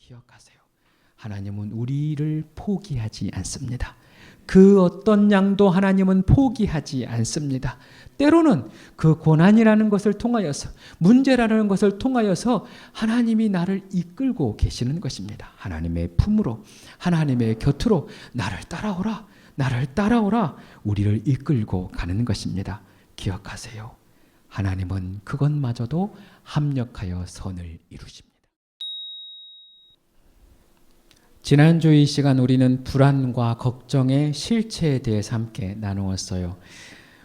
기억하세요. 하나님은 우리를 포기하지 않습니다. 그 어떤 양도 하나님은 포기하지 않습니다. 때로는 그 고난이라는 것을 통하여서, 문제라는 것을 통하여서 하나님이 나를 이끌고 계시는 것입니다. 하나님의 품으로, 하나님의 곁으로 나를 따라오라, 나를 따라오라, 우리를 이끌고 가는 것입니다. 기억하세요. 하나님은 그것마저도 합력하여 선을 이루십니다. 지난주 이 시간 우리는 불안과 걱정의 실체에 대해서 함께 나누었어요.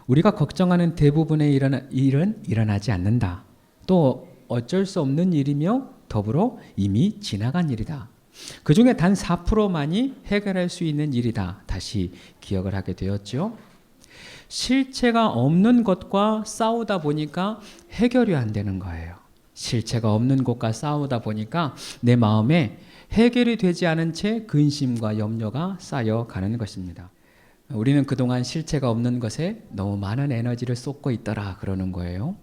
우리가 걱정하는 대부분의 일은 일어나지 않는다. 또 어쩔 수 없는 일이며 더불어 이미 지나간 일이다. 그 중에 단 4%만이 해결할 수 있는 일이다. 다시 기억을 하게 되었죠. 실체가 없는 것과 싸우다 보니까 해결이 안 되는 거예요. 실체가 없는 것과 싸우다 보니까 내 마음에 해결이 되지 않은 채 근심과 염려가 쌓여가는 것입니다. 우리는 그동안 실체가 없는 것에 너무 많은 에너지를 쏟고 있더라 그러는 거예요.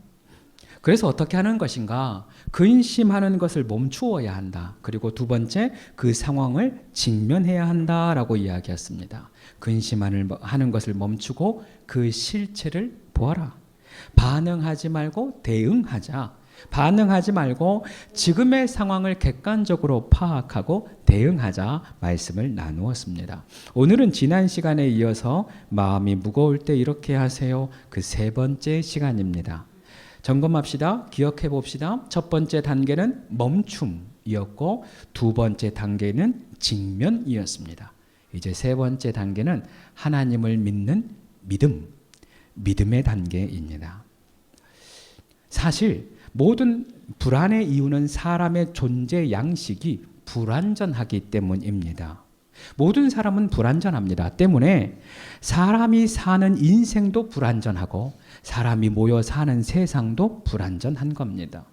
그래서 어떻게 하는 것인가? 근심하는 것을 멈추어야 한다. 그리고 두 번째, 그 상황을 직면해야 한다라고 이야기했습니다. 근심하는 것을 멈추고 그 실체를 보아라. 반응하지 말고 대응하자. 반응하지 말고 지금의 상황을 객관적으로 파악하고 대응하자 말씀을 나누었습니다. 오늘은 지난 시간에 이어서 마음이 무거울 때 이렇게 하세요. 그 3번째 시간입니다. 점검합시다. 기억해 봅시다. 첫 번째 단계는 멈춤이었고 2번째 단계는 직면이었습니다. 이제 3번째 단계는 하나님을 믿는 믿음의 단계입니다. 사실 모든 불안의 이유는 사람의 존재 양식이 불완전하기 때문입니다. 모든 사람은 불완전합니다. 때문에 사람이 사는 인생도 불완전하고 사람이 모여 사는 세상도 불완전한 겁니다.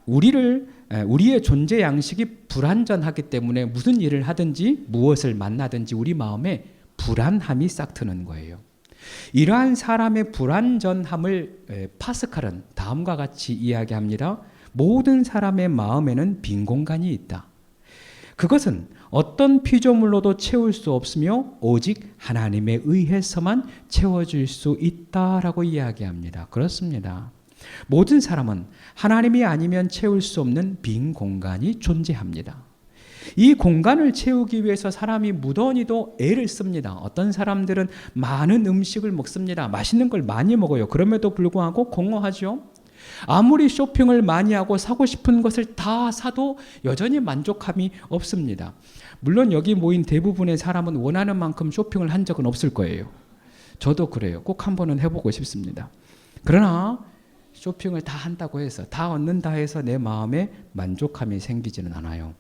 우리의 존재 양식이 불완전하기 때문에 무슨 일을 하든지 무엇을 만나든지 우리 마음에 불안함이 싹 트는 거예요. 이러한 사람의 불완전함을 파스칼은 다음과 같이 이야기합니다. 모든 사람의 마음에는 빈 공간이 있다. 그것은 어떤 피조물로도 채울 수 없으며 오직 하나님에 의해서만 채워질 수 있다라고 이야기합니다. 그렇습니다. 모든 사람은 하나님이 아니면 채울 수 없는 빈 공간이 존재합니다. 이 공간을 채우기 위해서 사람이 무던히도 애를 씁니다. 어떤 사람들은 많은 음식을 먹습니다. 맛있는 걸 많이 먹어요. 그럼에도 불구하고 공허하죠. 아무리 쇼핑을 많이 하고 사고 싶은 것을 다 사도 여전히 만족함이 없습니다. 물론 여기 모인 대부분의 사람은 원하는 만큼 쇼핑을 한 적은 없을 거예요. 저도 그래요. 꼭 한 번은 해보고 싶습니다. 그러나 쇼핑을 다 한다고 해서 다 얻는다 해서 내 마음에 만족함이 생기지는 않아요.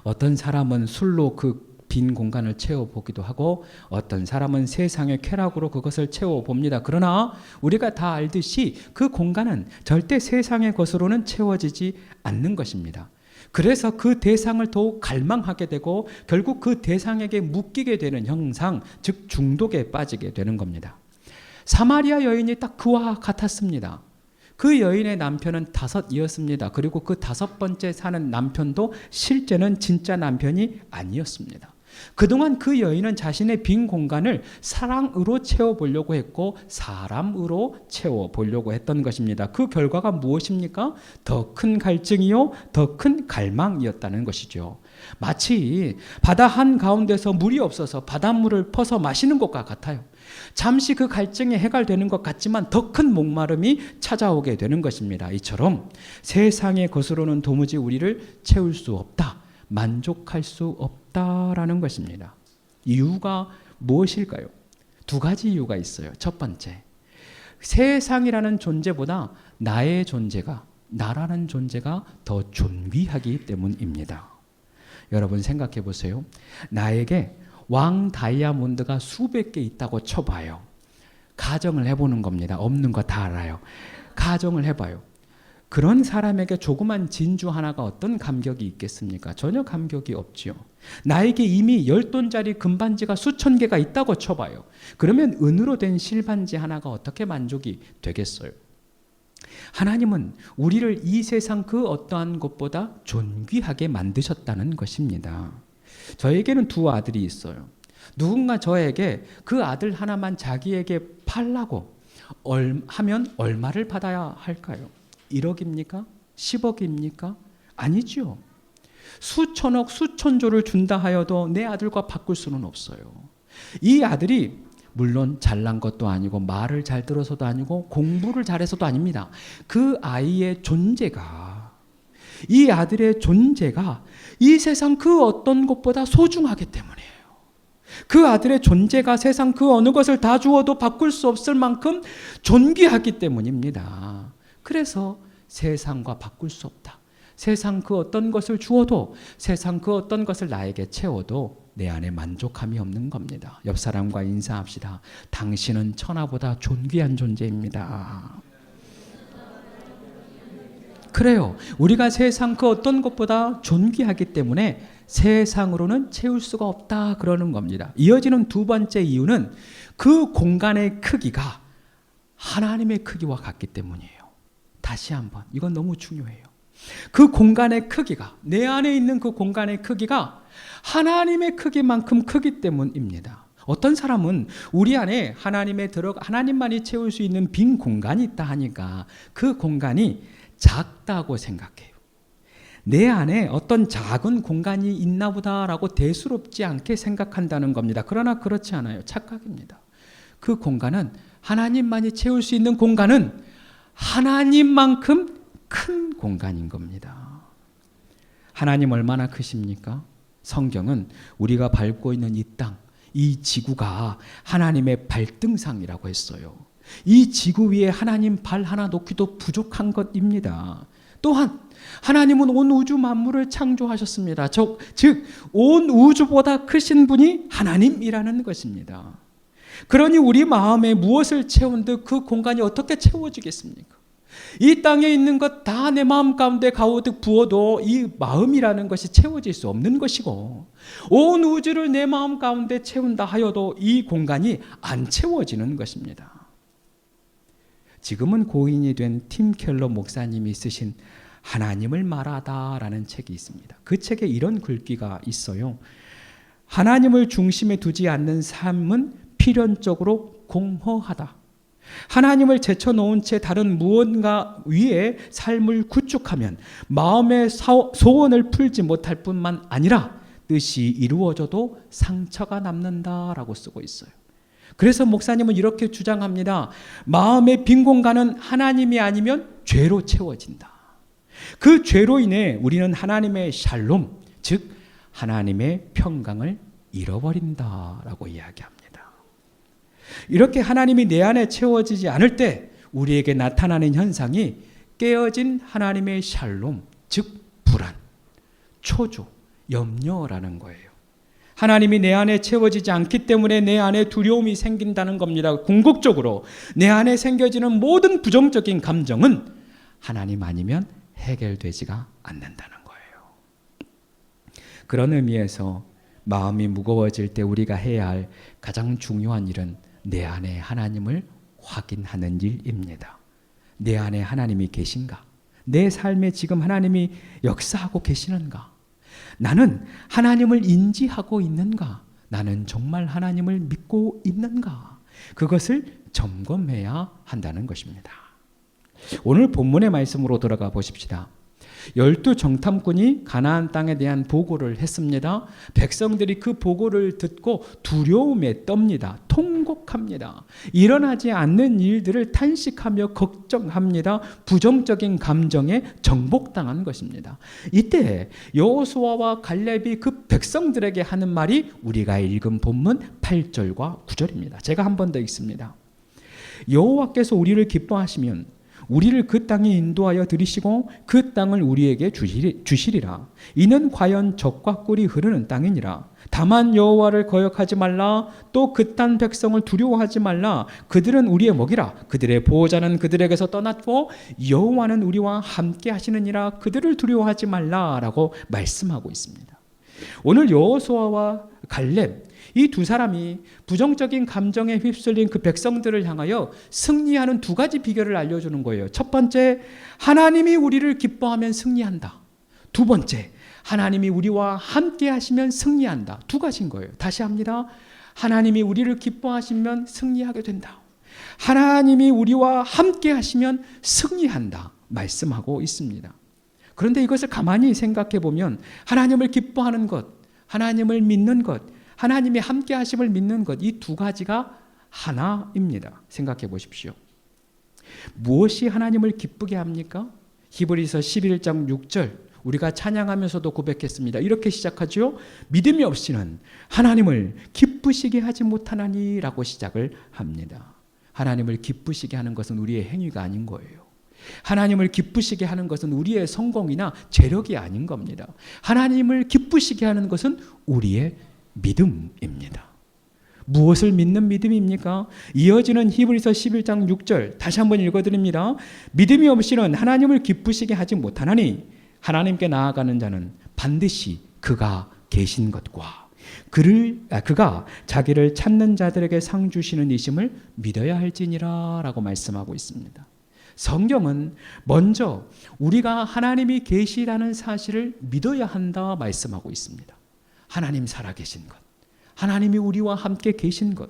어떤 사람은 술로 그 빈 공간을 채워보기도 하고 어떤 사람은 세상의 쾌락으로 그것을 채워봅니다. 그러나 우리가 다 알듯이 그 공간은 절대 세상의 것으로는 채워지지 않는 것입니다. 그래서 그 대상을 더욱 갈망하게 되고 결국 그 대상에게 묶이게 되는 형상, 즉 중독에 빠지게 되는 겁니다. 사마리아 여인이 딱 그와 같았습니다. 그 여인의 남편은 5이었습니다. 그리고 그 5번째 사는 남편도 실제는 진짜 남편이 아니었습니다. 그동안 그 여인은 자신의 빈 공간을 사랑으로 채워보려고 했고 사람으로 채워보려고 했던 것입니다. 그 결과가 무엇입니까? 더 큰 갈증이요, 더 큰 갈망이었다는 것이죠. 마치 바다 한가운데서 물이 없어서 바닷물을 퍼서 마시는 것과 같아요. 잠시 그 갈증이 해결되는 것 같지만 더 큰 목마름이 찾아오게 되는 것입니다. 이처럼 세상의 것으로는 도무지 우리를 채울 수 없다, 만족할 수 없다라는 것입니다. 이유가 무엇일까요? 2가지 이유가 있어요. 첫 번째, 세상이라는 존재보다 나의 존재가, 나라는 존재가 더 존귀하기 때문입니다. 여러분 생각해 보세요. 나에게 왕 다이아몬드가 수백 개 있다고 쳐봐요. 가정을 해보는 겁니다. 없는 거 다 알아요. 가정을 해봐요. 그런 사람에게 조그만 진주 하나가 어떤 감격이 있겠습니까? 전혀 감격이 없지요. 나에게 이미 10돈짜리 금반지가 수천 개가 있다고 쳐봐요. 그러면 은으로 된 실반지 하나가 어떻게 만족이 되겠어요? 하나님은 우리를 이 세상 그 어떠한 것보다 존귀하게 만드셨다는 것입니다. 저에게는 두 아들이 있어요. 누군가 저에게 그 아들 하나만 자기에게 팔라고 하면 얼마를 받아야 할까요? 1억입니까? 10억입니까? 아니죠. 수천억, 수천조를 준다 하여도 내 아들과 바꿀 수는 없어요. 이 아들이 물론 잘난 것도 아니고 말을 잘 들어서도 아니고 공부를 잘해서도 아닙니다. 그 아이의 존재가, 이 아들의 존재가 이 세상 그 어떤 것보다 소중하기 때문이에요. 그 아들의 존재가 세상 그 어느 것을 다 주어도 바꿀 수 없을 만큼 존귀하기 때문입니다. 그래서 세상과 바꿀 수 없다. 세상 그 어떤 것을 주어도, 세상 그 어떤 것을 나에게 채워도 내 안에 만족함이 없는 겁니다. 옆 사람과 인사합시다. 당신은 천하보다 존귀한 존재입니다. 그래요. 우리가 세상 그 어떤 것보다 존귀하기 때문에 세상으로는 채울 수가 없다 그러는 겁니다. 이어지는 두 번째 이유는 그 공간의 크기가 하나님의 크기와 같기 때문이에요. 다시 한번, 이건 너무 중요해요. 그 공간의 크기가, 내 안에 있는 그 공간의 크기가 하나님의 크기만큼 크기 때문입니다. 어떤 사람은 우리 안에 하나님만이 채울 수 있는 빈 공간이 있다 하니까 그 공간이 작다고 생각해요. 내 안에 어떤 작은 공간이 있나 보다라고 대수롭지 않게 생각한다는 겁니다. 그러나 그렇지 않아요. 착각입니다. 그 공간은, 하나님만이 채울 수 있는 공간은 하나님만큼 큰 공간인 겁니다. 하나님 얼마나 크십니까? 성경은 우리가 밟고 있는 이 땅, 이 지구가 하나님의 발등상이라고 했어요. 이 지구 위에 하나님 발 하나 놓기도 부족한 것입니다. 또한 하나님은 온 우주 만물을 창조하셨습니다. 즉 온 우주보다 크신 분이 하나님이라는 것입니다. 그러니 우리 마음에 무엇을 채운 듯 그 공간이 어떻게 채워지겠습니까? 이 땅에 있는 것 다 내 마음 가운데 가득 부어도 이 마음이라는 것이 채워질 수 없는 것이고, 온 우주를 내 마음 가운데 채운다 하여도 이 공간이 안 채워지는 것입니다. 지금은 고인이 된 팀 켈러 목사님이 쓰신 하나님을 말하다라는 책이 있습니다. 그 책에 이런 글귀가 있어요. 하나님을 중심에 두지 않는 삶은 필연적으로 공허하다. 하나님을 제쳐놓은 채 다른 무언가 위에 삶을 구축하면 마음의 소원을 풀지 못할 뿐만 아니라 뜻이 이루어져도 상처가 남는다라고 쓰고 있어요. 그래서 목사님은 이렇게 주장합니다. 마음의 빈 공간은 하나님이 아니면 죄로 채워진다. 그 죄로 인해 우리는 하나님의 샬롬, 즉 하나님의 평강을 잃어버린다라고 이야기합니다. 이렇게 하나님이 내 안에 채워지지 않을 때 우리에게 나타나는 현상이 깨어진 하나님의 샬롬, 즉 불안, 초조, 염려라는 거예요. 하나님이 내 안에 채워지지 않기 때문에 내 안에 두려움이 생긴다는 겁니다. 궁극적으로 내 안에 생겨지는 모든 부정적인 감정은 하나님 아니면 해결되지가 않는다는 거예요. 그런 의미에서 마음이 무거워질 때 우리가 해야 할 가장 중요한 일은 내 안에 하나님을 확인하는 일입니다. 내 안에 하나님이 계신가? 내 삶에 지금 하나님이 역사하고 계시는가? 나는 하나님을 인지하고 있는가? 나는 정말 하나님을 믿고 있는가? 그것을 점검해야 한다는 것입니다. 오늘 본문의 말씀으로 돌아가 보십시다. 12 정탐꾼이 가나안 땅에 대한 보고를 했습니다. 백성들이 그 보고를 듣고 두려움에 떱니다. 통곡합니다. 일어나지 않는 일들을 탄식하며 걱정합니다. 부정적인 감정에 정복당한 것입니다. 이때 여호수아와 갈렙이 그 백성들에게 하는 말이 우리가 읽은 본문 8절과 9절입니다. 제가 한 번 더 읽습니다. 여호와께서 우리를 기뻐하시면 우리를 그 땅에 인도하여 들이시고 그 땅을 우리에게 주시리라. 이는 과연 젖과 꿀이 흐르는 땅이니라. 다만 여호와를 거역하지 말라. 또 그 땅 백성을 두려워하지 말라. 그들은 우리의 먹이라. 그들의 보호자는 그들에게서 떠났고 여호와는 우리와 함께 하시느니라. 그들을 두려워하지 말라라고 말씀하고 있습니다. 오늘 여호수아와 갈렙 이 두 사람이 부정적인 감정에 휩쓸린 그 백성들을 향하여 승리하는 두 가지 비결을 알려주는 거예요. 첫 번째, 하나님이 우리를 기뻐하면 승리한다. 두 번째, 하나님이 우리와 함께 하시면 승리한다. 두 가지인 거예요. 다시 합니다. 하나님이 우리를 기뻐하시면 승리하게 된다. 하나님이 우리와 함께 하시면 승리한다. 말씀하고 있습니다. 그런데 이것을 가만히 생각해 보면 하나님을 기뻐하는 것, 하나님을 믿는 것, 하나님이 함께 하심을 믿는 것, 이 두 가지가 하나입니다. 생각해 보십시오. 무엇이 하나님을 기쁘게 합니까? 히브리서 11장 6절 우리가 찬양하면서도 고백했습니다. 이렇게 시작하죠. 믿음이 없이는 하나님을 기쁘시게 하지 못하나니 라고 시작을 합니다. 하나님을 기쁘시게 하는 것은 우리의 행위가 아닌 거예요. 하나님을 기쁘시게 하는 것은 우리의 성공이나 재력이 아닌 겁니다. 하나님을 기쁘시게 하는 것은 우리의 믿음입니다. 무엇을 믿는 믿음입니까? 이어지는 히브리서 11장 6절 다시 한번 읽어드립니다. 믿음이 없이는 하나님을 기쁘시게 하지 못하나니 하나님께 나아가는 자는 반드시 그가 계신 것과 그가 자기를 찾는 자들에게 상 주시는 이심을 믿어야 할지니라 라고 말씀하고 있습니다. 성경은 먼저 우리가 하나님이 계시다는 사실을 믿어야 한다 말씀하고 있습니다. 하나님 살아계신 것, 하나님이 우리와 함께 계신 것,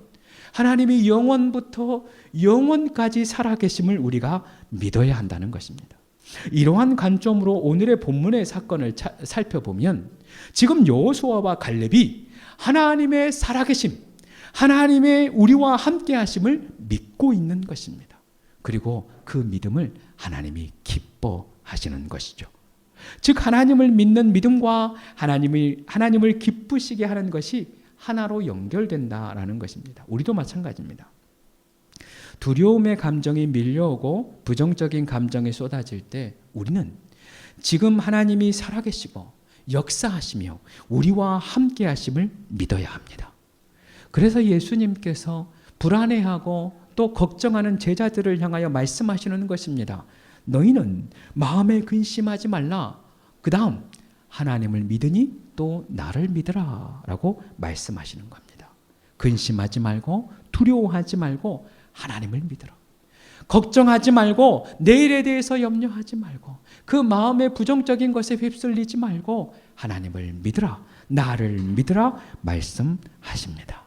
하나님이 영원부터 영원까지 살아계심을 우리가 믿어야 한다는 것입니다. 이러한 관점으로 오늘의 본문의 사건을 살펴보면 지금 여호수아와 갈렙이 하나님의 살아계심, 하나님의 우리와 함께 하심을 믿고 있는 것입니다. 그리고 그 믿음을 하나님이 기뻐하시는 것이죠. 즉 하나님을 믿는 믿음과 하나님을 기쁘시게 하는 것이 하나로 연결된다라는 것입니다. 우리도 마찬가지입니다. 두려움의 감정이 밀려오고 부정적인 감정이 쏟아질 때 우리는 지금 하나님이 살아계시고 역사하시며 우리와 함께 하심을 믿어야 합니다. 그래서 예수님께서 불안해하고 또 걱정하는 제자들을 향하여 말씀하시는 것입니다. 너희는 마음에 근심하지 말라. 그 다음 하나님을 믿으니 또 나를 믿으라 라고 말씀하시는 겁니다. 근심하지 말고 두려워하지 말고 하나님을 믿으라. 걱정하지 말고 내일에 대해서 염려하지 말고 그 마음의 부정적인 것에 휩쓸리지 말고 하나님을 믿으라. 나를 믿으라 말씀하십니다.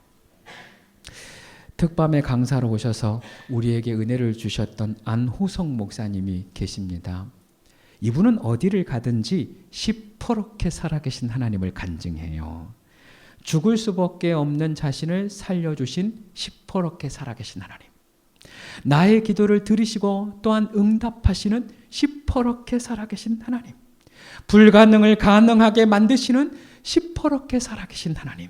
특밤에 강사로 오셔서 우리에게 은혜를 주셨던 안호성 목사님이 계십니다. 이분은 어디를 가든지 시퍼렇게 살아계신 하나님을 간증해요. 죽을 수밖에 없는 자신을 살려주신 시퍼렇게 살아계신 하나님. 나의 기도를 들으시고 또한 응답하시는 시퍼렇게 살아계신 하나님. 불가능을 가능하게 만드시는 시퍼렇게 살아계신 하나님.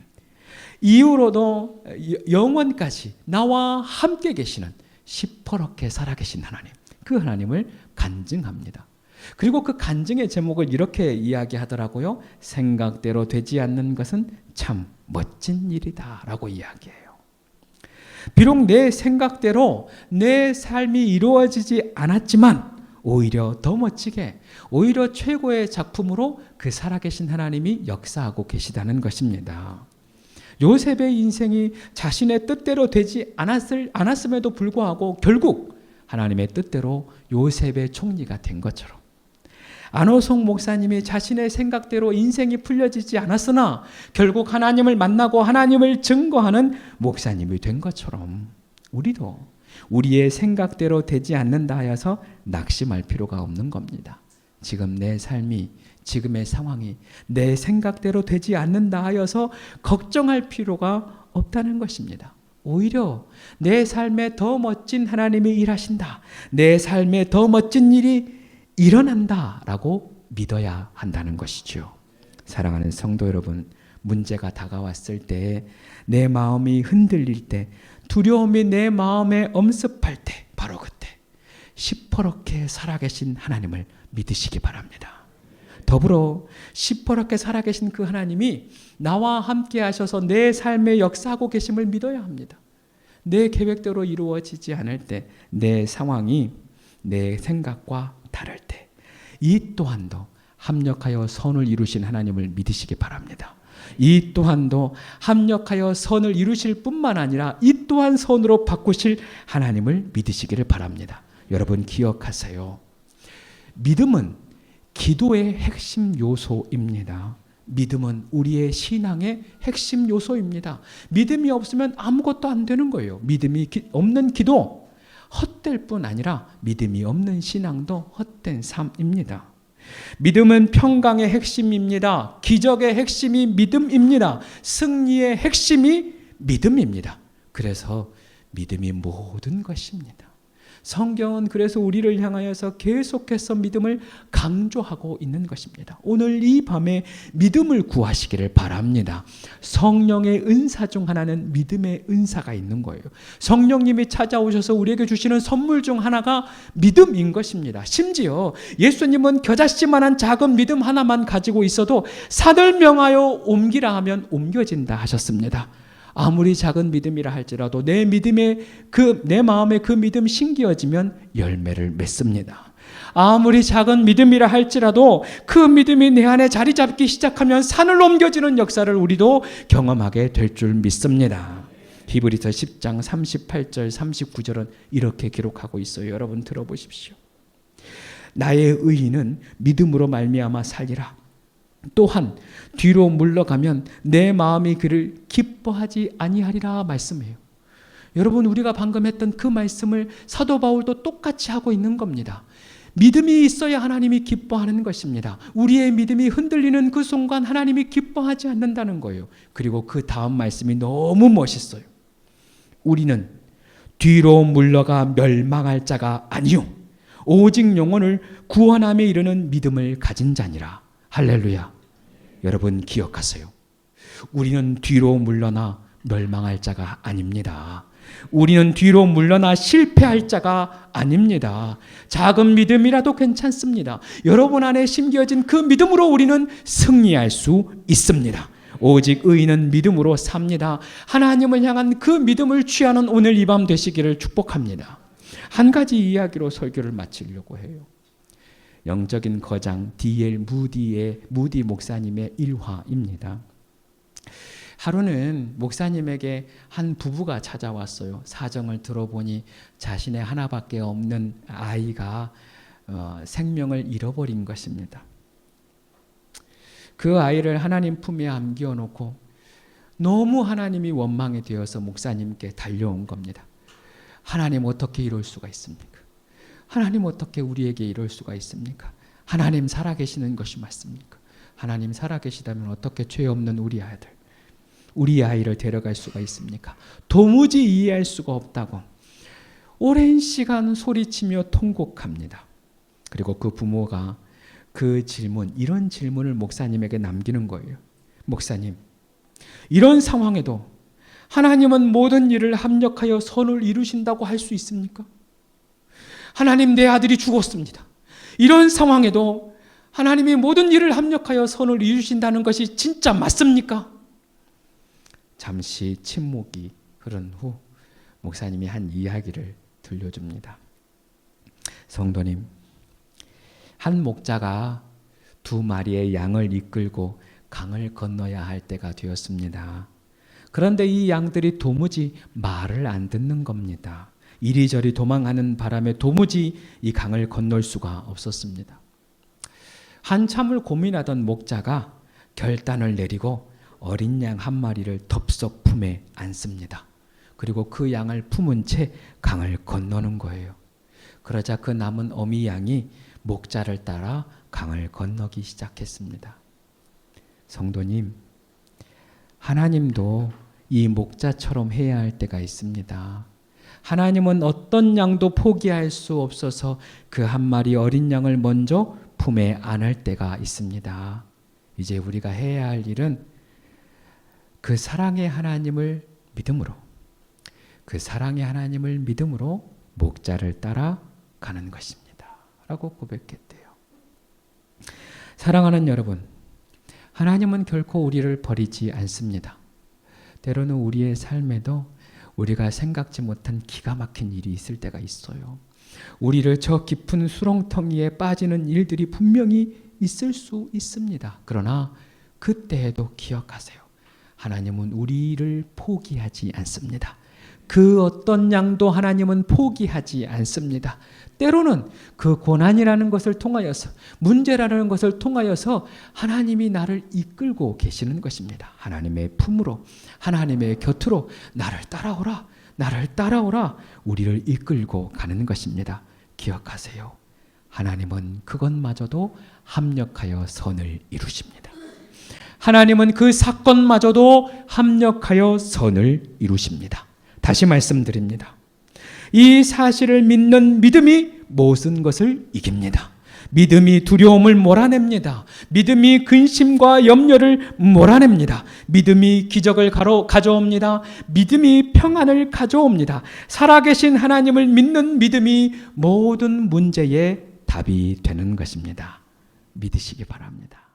이후로도 영원까지 나와 함께 계시는 시퍼렇게 살아계신 하나님. 그 하나님을 간증합니다. 그리고 그 간증의 제목을 이렇게 이야기하더라고요. 생각대로 되지 않는 것은 참 멋진 일이다 라고 이야기해요. 비록 내 생각대로 내 삶이 이루어지지 않았지만 오히려 더 멋지게 오히려 최고의 작품으로 그 살아계신 하나님이 역사하고 계시다는 것입니다. 요셉의 인생이 자신의 뜻대로 되지 않았음에도 불구하고 결국 하나님의 뜻대로 요셉의 총리가 된 것처럼 안호성 목사님이 자신의 생각대로 인생이 풀려지지 않았으나 결국 하나님을 만나고 하나님을 증거하는 목사님이 된 것처럼 우리도 우리의 생각대로 되지 않는다 하여서 낙심할 필요가 없는 겁니다. 지금 내 삶이 지금의 상황이 내 생각대로 되지 않는다 하여서 걱정할 필요가 없다는 것입니다. 오히려 내 삶에 더 멋진 하나님이 일하신다. 내 삶에 더 멋진 일이 일어난다 라고 믿어야 한다는 것이죠. 사랑하는 성도 여러분, 문제가 다가왔을 때, 내 마음이 흔들릴 때, 두려움이 내 마음에 엄습할 때, 바로 그때 시퍼렇게 살아계신 하나님을 믿으시기 바랍니다. 더불어 시퍼렇게 살아계신 그 하나님이 나와 함께 하셔서 내 삶에 역사하고 계심을 믿어야 합니다. 내 계획대로 이루어지지 않을 때, 내 상황이 내 생각과 다를 때, 이 또한도 합력하여 선을 이루신 하나님을 믿으시기 바랍니다. 이 또한도 합력하여 선을 이루실 뿐만 아니라 이 또한 선으로 바꾸실 하나님을 믿으시기를 바랍니다. 여러분 기억하세요. 믿음은 기도의 핵심 요소입니다. 믿음은 우리의 신앙의 핵심 요소입니다. 믿음이 없으면 아무것도 안 되는 거예요. 믿음이 없는 기도 헛될 뿐 아니라 믿음이 없는 신앙도 헛된 삶입니다. 믿음은 평강의 핵심입니다. 기적의 핵심이 믿음입니다. 승리의 핵심이 믿음입니다. 그래서 믿음이 모든 것입니다. 성경은 그래서 우리를 향하여서 계속해서 믿음을 강조하고 있는 것입니다. 오늘 이 밤에 믿음을 구하시기를 바랍니다. 성령의 은사 중 하나는 믿음의 은사가 있는 거예요. 성령님이 찾아오셔서 우리에게 주시는 선물 중 하나가 믿음인 것입니다. 심지어 예수님은 겨자씨만한 작은 믿음 하나만 가지고 있어도 산을 명하여 옮기라 하면 옮겨진다 하셨습니다. 아무리 작은 믿음이라 할지라도 내 마음에 그 믿음 심겨지면 열매를 맺습니다. 아무리 작은 믿음이라 할지라도 그 믿음이 내 안에 자리 잡기 시작하면 산을 옮겨지는 역사를 우리도 경험하게 될 줄 믿습니다. 히브리서 10장 38절 39절은 이렇게 기록하고 있어요. 여러분 들어보십시오. 나의 의인은 믿음으로 말미암아 살리라. 또한 뒤로 물러가면 내 마음이 그를 기뻐하지 아니하리라 말씀해요. 여러분 우리가 방금 했던 그 말씀을 사도 바울도 똑같이 하고 있는 겁니다. 믿음이 있어야 하나님이 기뻐하는 것입니다. 우리의 믿음이 흔들리는 그 순간 하나님이 기뻐하지 않는다는 거예요. 그리고 그 다음 말씀이 너무 멋있어요. 우리는 뒤로 물러가 멸망할 자가 아니요 오직 영혼을 구원함에 이르는 믿음을 가진 자니라. 할렐루야. 여러분 기억하세요. 우리는 뒤로 물러나 멸망할 자가 아닙니다. 우리는 뒤로 물러나 실패할 자가 아닙니다. 작은 믿음이라도 괜찮습니다. 여러분 안에 심겨진 그 믿음으로 우리는 승리할 수 있습니다. 오직 의인은 믿음으로 삽니다. 하나님을 향한 그 믿음을 취하는 오늘 이 밤 되시기를 축복합니다. 한 가지 이야기로 설교를 마치려고 해요. 영적인 거장 D.L. 무디 목사님의 일화입니다. 하루는 목사님에게 한 부부가 찾아왔어요. 사정을 들어보니 자신의 하나밖에 없는 아이가 생명을 잃어버린 것입니다. 그 아이를 하나님 품에 안겨놓고 너무 하나님이 원망이 되어서 목사님께 달려온 겁니다. 하나님 어떻게 이럴 수가 있습니까? 하나님 어떻게 우리에게 이럴 수가 있습니까? 하나님 살아계시는 것이 맞습니까? 하나님 살아계시다면 어떻게 죄 없는 우리 아들, 우리 아이를 데려갈 수가 있습니까? 도무지 이해할 수가 없다고 오랜 시간 소리치며 통곡합니다. 그리고 그 부모가 이런 질문을 목사님에게 남기는 거예요. 목사님, 이런 상황에도 하나님은 모든 일을 합력하여 선을 이루신다고 할 수 있습니까? 하나님, 내 아들이 죽었습니다. 이런 상황에도 하나님이 모든 일을 합력하여 선을 이루신다는 것이 진짜 맞습니까? 잠시 침묵이 흐른 후 목사님이 한 이야기를 들려줍니다. 성도님, 한 목자가 2마리의 양을 이끌고 강을 건너야 할 때가 되었습니다. 그런데 이 양들이 도무지 말을 안 듣는 겁니다. 이리저리 도망하는 바람에 도무지 이 강을 건널 수가 없었습니다. 한참을 고민하던 목자가 결단을 내리고 어린 양 1마리를 덥석 품에 안습니다. 그리고 그 양을 품은 채 강을 건너는 거예요. 그러자 그 남은 어미 양이 목자를 따라 강을 건너기 시작했습니다. 성도님, 하나님도 이 목자처럼 해야 할 때가 있습니다. 하나님은 어떤 양도 포기할 수 없어서 그 1마리 어린 양을 먼저 품에 안을 때가 있습니다. 이제 우리가 해야 할 일은 그 사랑의 하나님을 믿음으로, 그 사랑의 하나님을 믿음으로 목자를 따라 가는 것입니다. 라고 고백했대요. 사랑하는 여러분, 하나님은 결코 우리를 버리지 않습니다. 때로는 우리의 삶에도 우리가 생각지 못한 기가 막힌 일이 있을 때가 있어요. 우리를 저 깊은 수렁텅이에 빠지는 일들이 분명히 있을 수 있습니다. 그러나 그때에도 기억하세요. 하나님은 우리를 포기하지 않습니다. 그 어떤 양도 하나님은 포기하지 않습니다. 때로는 그 고난이라는 것을 통하여서, 문제라는 것을 통하여서 하나님이 나를 이끌고 계시는 것입니다. 하나님의 품으로, 하나님의 곁으로 나를 따라오라, 나를 따라오라, 우리를 이끌고 가는 것입니다. 기억하세요. 하나님은 그것마저도 합력하여 선을 이루십니다. 하나님은 그 사건마저도 합력하여 선을 이루십니다. 다시 말씀드립니다. 이 사실을 믿는 믿음이 모든 것을 이깁니다. 믿음이 두려움을 몰아냅니다. 믿음이 근심과 염려를 몰아냅니다. 믿음이 기적을 가져옵니다. 믿음이 평안을 가져옵니다. 살아계신 하나님을 믿는 믿음이 모든 문제의 답이 되는 것입니다. 믿으시기 바랍니다.